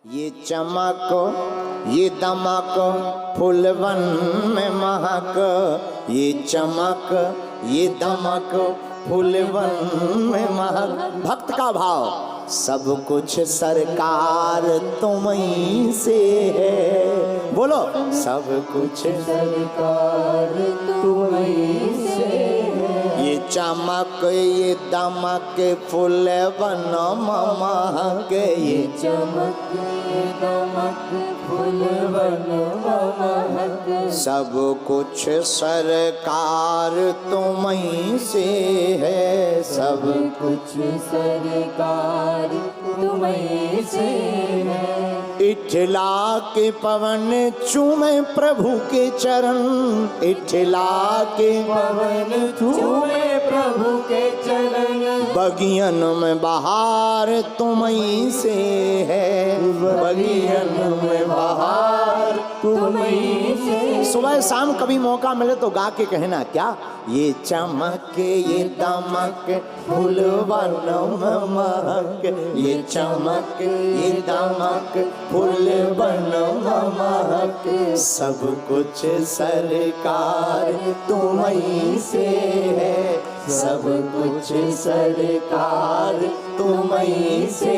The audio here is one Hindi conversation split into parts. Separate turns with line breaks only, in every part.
ये चमक ये दमक फूलवन में महक, ये चमक ये दमक फूलवन में महक। भक्त का भाव, सब कुछ सरकार तुम्हीं से है। बोलो, सब कुछ सरकार तुम्हीं से है। ये चमक ये दमक फूलवन में महक, ये चमक ये दमक फूलवन में महक। सब कुछ सरकार तुम्हीं से है, सब कुछ सरकार तुम्हीं से है। इठला के पवन चूमे प्रभु के चरण, इठला के पवन चूमे प्रभु के चरण। बगियन में बहार तुम्हीं से है, बगियन में बहार तुम्हीं से। सुबह शाम कभी मौका मिले तो गा के कहना क्या, ये चमक ये दमक फूलवन में महक, ये चमक ये दमक फूलवन में महक। सब कुछ सरकार तुम्हीं से है, सब कुछ सरकार तुम्हीं से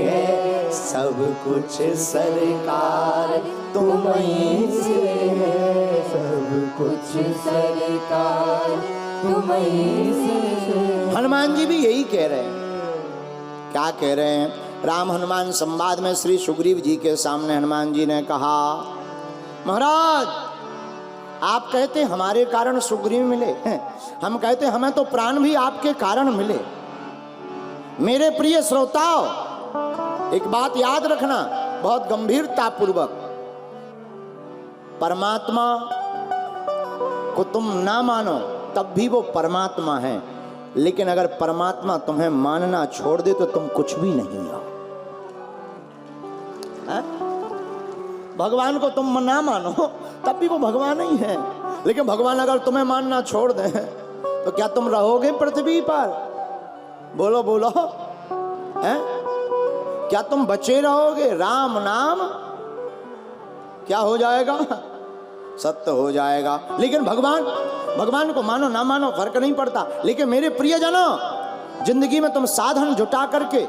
है, सब कुछ सरकार तुम्हीं से है, सब कुछ सरकार तुम्हीं से। हनुमान जी भी यही कह रहे हैं। क्या कह रहे हैं? राम हनुमान संवाद में श्री सुग्रीव जी के सामने हनुमान जी ने कहा, महाराज आप कहते हमारे कारण सुग्रीव मिले, हम कहते हमें तो प्राण भी आपके कारण मिले। मेरे प्रिय श्रोताओ, एक बात याद रखना बहुत गंभीरता पूर्वक, परमात्मा को तुम ना मानो तब भी वो परमात्मा है, लेकिन अगर परमात्मा तुम्हें मानना छोड़ दे तो तुम कुछ भी नहीं हो। भगवान को तुम ना मानो तब भी वो भगवान ही है, लेकिन भगवान अगर तुम्हें मानना छोड़ दे तो क्या तुम रहोगे पृथ्वी पर? बोलो बोलो, हैं? क्या तुम बचे रहोगे? राम नाम क्या हो जाएगा? सत्य हो जाएगा। लेकिन भगवान को मानो ना मानो फर्क नहीं पड़ता। लेकिन मेरे प्रियजनों, जिंदगी में तुम साधन जुटा करके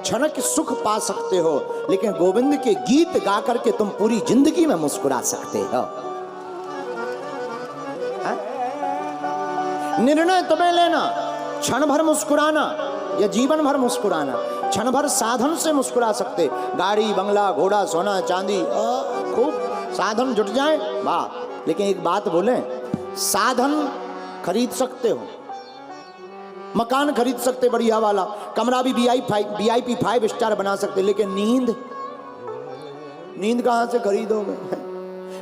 क्षणिक सुख पा सकते हो, लेकिन गोविंद के गीत गा करके तुम पूरी जिंदगी में मुस्कुरा सकते हो। निर्णय तुम्हें लेना, क्षण भर मुस्कुराना या जीवन भर मुस्कुराना। क्षण भर साधन से मुस्कुरा सकते, गाड़ी बंगला घोड़ा सोना चांदी खूब साधन जुट जाए वाह, लेकिन एक बात बोले, साधन खरीद सकते हो, मकान खरीद सकते बढ़िया वाला, कमरा भी VIP 5 स्टार बना सकते, लेकिन नींद कहां से खरीदोगे?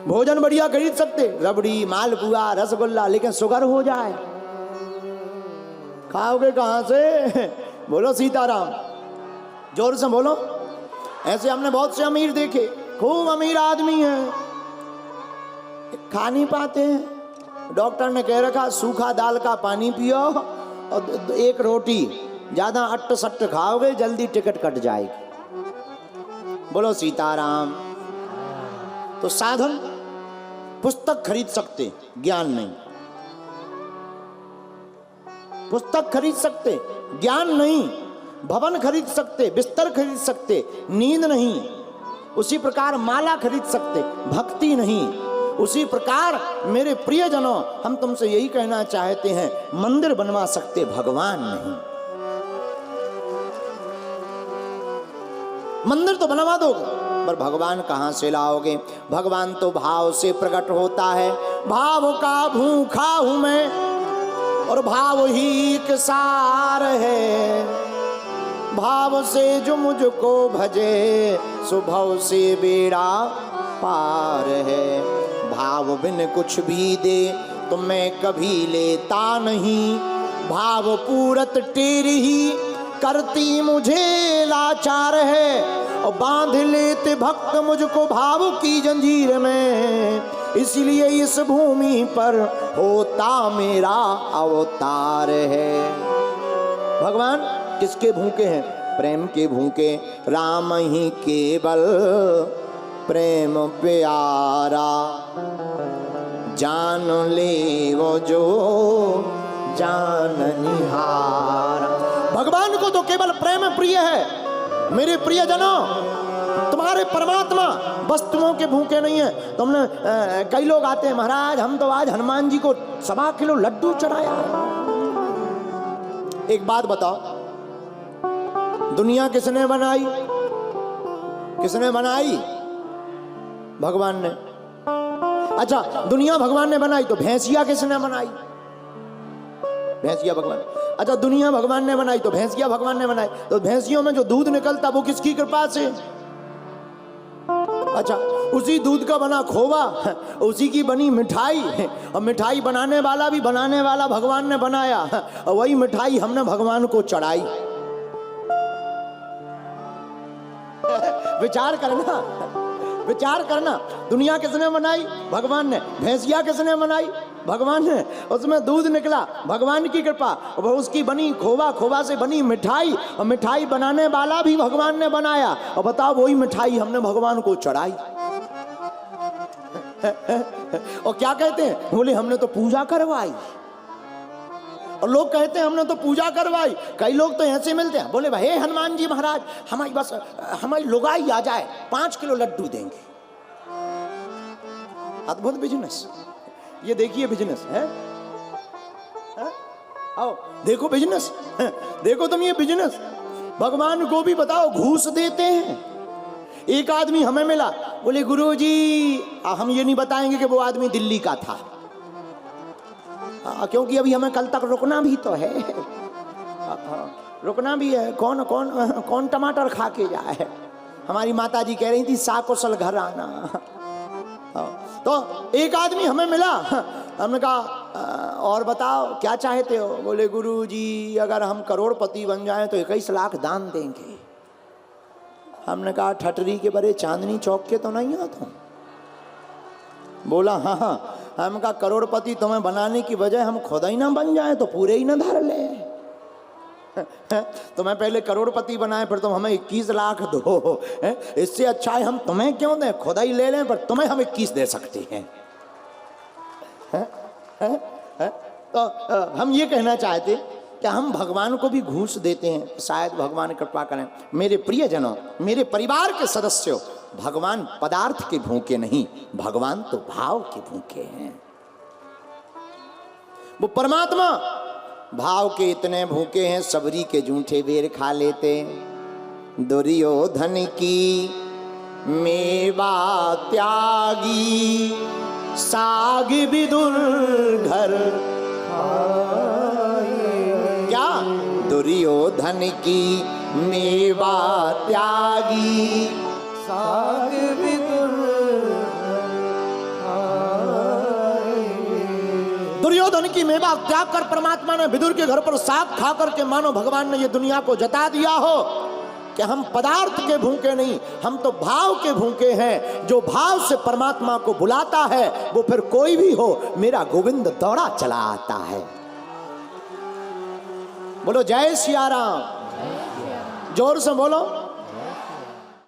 भोजन बढ़िया खरीद सकते, रबड़ी मालपुआ रसगुल्ला, लेकिन शुगर हो जाए खाओगे कहां से? बोलो सीताराम, जोर से बोलो। ऐसे हमने बहुत से अमीर देखे, खूब अमीर आदमी हैं, खा नहीं पाते हैं। डॉक्टर ने कह रखा सूखा दाल का पानी पियो और एक रोटी, ज्यादा अट्ट सट्ट खाओगे जल्दी टिकट कट जाएगी। बोलो सीताराम। तो साधन, पुस्तक खरीद सकते, ज्ञान नहीं। पुस्तक खरीद सकते, ज्ञान नहीं। भवन खरीद सकते, बिस्तर खरीद सकते, नींद नहीं। उसी प्रकार माला खरीद सकते, भक्ति नहीं। उसी प्रकार मेरे प्रियजनों, हम तुमसे यही कहना चाहते हैं, मंदिर बनवा सकते, भगवान नहीं। मंदिर तो बनवा दोगे पर भगवान कहां से लाओगे? भगवान तो भाव से प्रकट होता है। भाव का भूखा हूं मैं और भाव ही एक सार है। भाव से जो मुझको भजे सुभव से बेड़ा पार है। भाव बिन कुछ भी दे तो मैं कभी लेता नहीं। भाव पूरत टेरी ही करती मुझे लाचार है। और बांध लेते भक्त मुझको भाव की जंजीर में, इसलिए इस भूमि पर होता मेरा अवतार है। भगवान किसके भूखे हैं? प्रेम के भूखे, राम ही केवल प्रेम प्यारा, जान ले वो जो जाननिहारा। भगवान को तो केवल प्रेम प्रिय है। मेरे प्रियजनों, तुम्हारे परमात्मा वस्तुओं के भूखे नहीं है। तुमने कई लोग आते हैं, महाराज हम तो आज हनुमान जी को 1.25 किलो लड्डू चढ़ाया। एक बात बताओ, दुनिया किसने बनाई? किसने बनाई? भगवान ने। अच्छा, दुनिया भगवान ने बनाई तो भैंसिया किसने बनाई? भैंसिया भगवान। अच्छा, दुनिया भगवान ने बनाई तो भैंसिया भगवान ने बनाई, तो भैंसियों में जो दूध निकलता वो किसकी कृपा से? अच्छा, उसी दूध का बना खोवा, उसी की बनी मिठाई, और मिठाई बनाने वाला भगवान ने बनाया, और वही मिठाई हमने भगवान को चढ़ाई। विचार करना, विचार करना। दुनिया किसने बनाई? भगवान ने। भैंसिया किसने बनाई? भगवान ने। उसमें दूध निकला, भगवान की कृपा। वो उसकी बनी खोवा, खोवा से बनी मिठाई, और मिठाई बनाने वाला भी भगवान ने बनाया। और बताओ, वही मिठाई हमने भगवान को चढ़ाई। और क्या कहते हैं? बोले हमने तो पूजा करवाई। और लोग कहते हैं हमने तो पूजा करवाई। कई लोग तो ऐसे मिलते हैं, बोले भाई हनुमान जी महाराज हमारी बस हमारी लुगाई आ जाए 5 किलो लड्डू देंगे। अद्भुत बिजनेस। ये देखिए बिजनेस है, आओ देखो बिजनेस, देखो तुम ये बिजनेस। भगवान को भी बताओ घूस देते हैं। एक आदमी हमें मिला, बोले गुरुजी हम ये नहीं बताएंगे कि वो आदमी दिल्ली का था, क्योंकि अभी हमें कल तक रुकना भी तो है। रुकना भी है। कौन कौन कौन टमाटर खा के जाए? हमारी माता जी कह रही थी साकुशल घर आना। तो एक आदमी हमें मिला, हमने कहा और बताओ क्या चाहते हो? बोले गुरुजी अगर हम करोड़पति बन जाएं तो 21 लाख दान देंगे। हमने कहा ठटरी के बड़े चांदनी चौक के तो नहीं आता? बोला हाँ हाँ। हम कहा करोड़पति तुम्हें बनाने की वजह हम खुद ही ना बन जाए तो पूरे ही ना धर ले। तुम्हें पहले करोड़पति बनाए फिर तुम हमें 21 लाख दो। इससे अच्छा है हम तुम्हें क्यों दें, खुद ही ले लें, पर तुम्हें हम 21 दे सकते हैं। तो हम ये कहना चाहते कि हम भगवान को भी घूस देते हैं, शायद भगवान कृपा करें। मेरे प्रियजनों, मेरे परिवार के सदस्यों, भगवान पदार्थ के भूखे नहीं, भगवान तो भाव के भूखे हैं। वो परमात्मा भाव के इतने भूखे हैं, सबरी के जूठे बेर खा लेते। दुर्योधन की मेवा त्यागी, साग विदुर घर क्या? दुर्योधन की मेवा त्यागी, साग विदुर। दुर्योधन की मेवा त्याग कर परमात्मा ने विदुर के घर पर साग खा करके मानो भगवान ने ये दुनिया को जता दिया हो कि हम पदार्थ के भूखे नहीं, हम तो भाव के भूखे हैं। जो भाव से परमात्मा को बुलाता है वो फिर कोई भी हो मेरा गोविंद दौड़ा चला आता है। बोलो जय सिया राम, जोर से बोलो।